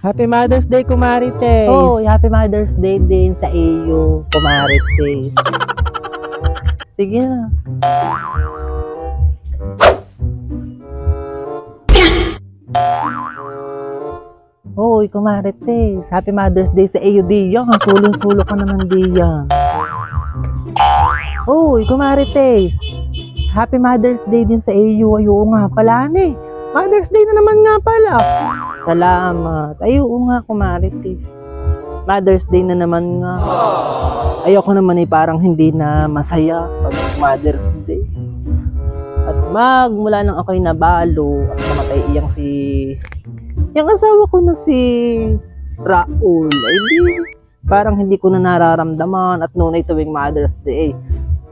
Happy Mother's Day, Kumari Tess. Oh, Happy Mother's Day din sa iyo, Kumari Tess. Sige na. Hoy, Kumari Tess. Happy Mother's Day sa iyo, Diyan. Sulong-sulo ka naman, Diyan. Hoy, Kumari Tess. Happy Mother's Day din sa iyo. Ayun nga pala, Mother's Day na naman nga pala. Salamat. Ayun nga, Kumari Tess. Mother's Day na naman nga. Ayoko naman parang hindi na masaya pag Mother's Day. At mula nang ako'y nabalo at namatay yung asawa ko na si Raul, ay di, parang hindi ko na nararamdaman. At noon ay tuwing Mother's Day,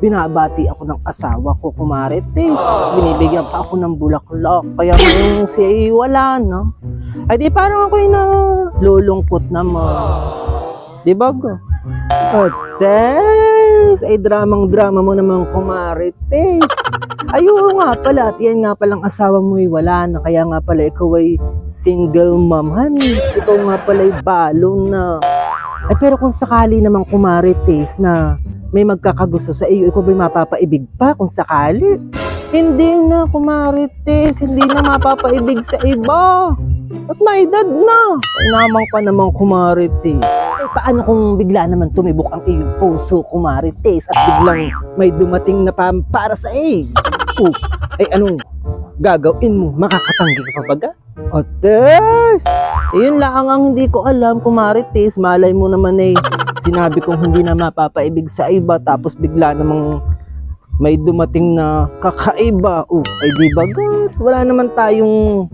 binabati ako ng asawa ko, Kumari Tess. Binibigyan pa ako ng bulaklak. Kaya ngayon siya wala, no? Ay di parang ako'y na lulungkot naman. Di ba go? At Tess, ay dramang-drama mo naman, Kumari Tess. Ayun nga pala, at yan nga palang asawa mo ay wala na. Kaya nga pala ikaw ay single mom, honey. Ikaw nga pala ay balo na. Ay pero kung sakali naman, Kumari Tess, na may magkakagusto sa iyo, ikaw ba'y mapapaibig pa kung sakali? Hindi na, Kumari Tess, hindi na mapapaibig sa iba. At may edad na. Ay naman ka naman, Kumari Tess. Ay paano kung bigla naman tumibok ang iyong puso, Kumari Tess, at biglang may dumating na para sa iyo? Ay anong gagawin mo? Makakatanggi ka pa baga? O Tess, yun lang ang hindi ko alam, Kumari Tess. Malay mo naman sinabi kong hindi na mapapaibig sa iba, tapos bigla namang may dumating na kakaiba. Ay di bagat, wala naman tayong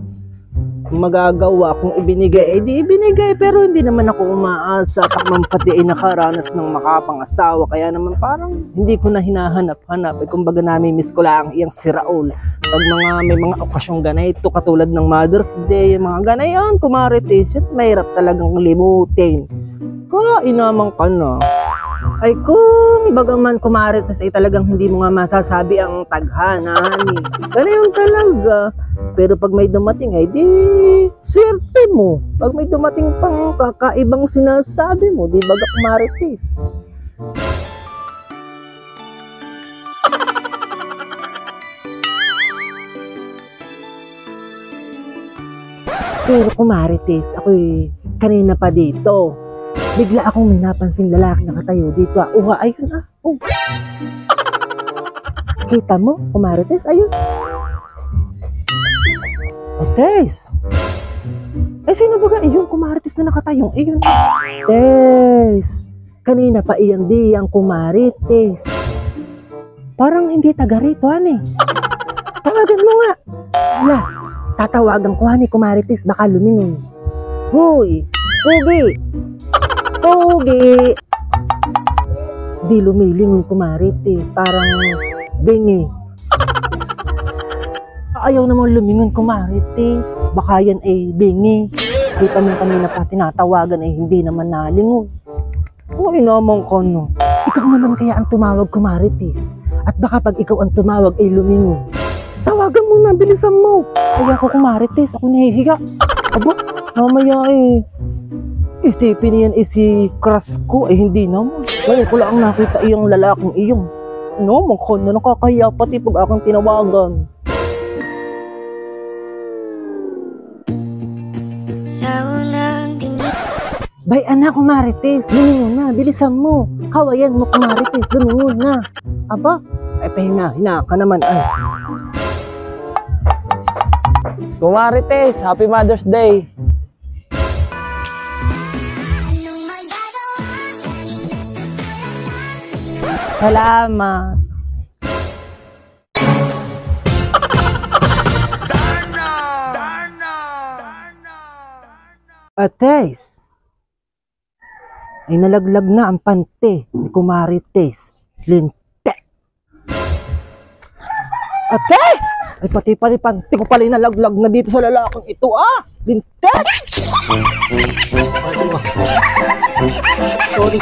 magagawa. Kung ibinigay, di ibinigay. Pero hindi naman ako umaasa. Takmang pati ay nakaranas ng makapangasawa. Kaya naman parang hindi ko na hinahanap-hanap. Kumbaga nami-miss ko lang iyang si Raul. Pag may mga okasyong ganito, katulad ng Mother's Day, mga ganayan, Kumari Tess, mahirap talagang limutin. Inaman ka na. Ay kung bagaman, Kumari Tess, ay talagang hindi mo nga masasabi ang tadhana. Ganayon talaga. Pero pag may dumating, ay di swerte mo. Pag may dumating pang kakaibang sinasabi mo, di baga, Kumari Tess. Pero Kumari Tess, ako'y kanina pa dito, bigla akong may napansing lalaki nakatayo dito. Ayun Kita mo, Kumari Tess? Ayun. Tess! Ay sino ba yung Kumari Tess na nakatayong? Ayun. Tess! Kanina pa iyan ang Kumari Tess. Parang hindi taga rito, Tawagan mo nga. Wala. Tatawagan ko, Kumari Tess, baka lumingon. Hoy! Pogi! Di lumilingon, Kumari Tess, parang bingi. Ayaw namang lumingon, Kumari Tess, baka yan ay bingi. Kita mo kanina pa tinatawagan ay hindi naman nalingon. Naman ko, no. Ikaw naman kaya ang tumawag, Kumari Tess. At baka pag ikaw ang tumawag ay lumingon. Tawagan mo na, bilisan mo. Kaya ako, Kumari Tess, ako nahihiga. Aba, mamaya isipin niyan si crush ko, hindi naman. Ngayon ko lang nakita iyong lalaking iyong. Naman na nakakaya pati pag akong tinawagan. Bay anak, Kumari Tess, lumingon na, bilisan mo. Kawayan mo, Kumari Tess, lumingon na. Aba, ay pahinga ka naman Kumari Tess, Happy Mother's Day. Salamat. Tess, ay nalaglag na ang pante ni Kumari Tess. Lintek. Tess! Ay pati pante ko pala nalaglag na dito sa lalaking ito, Lintek! Sorry.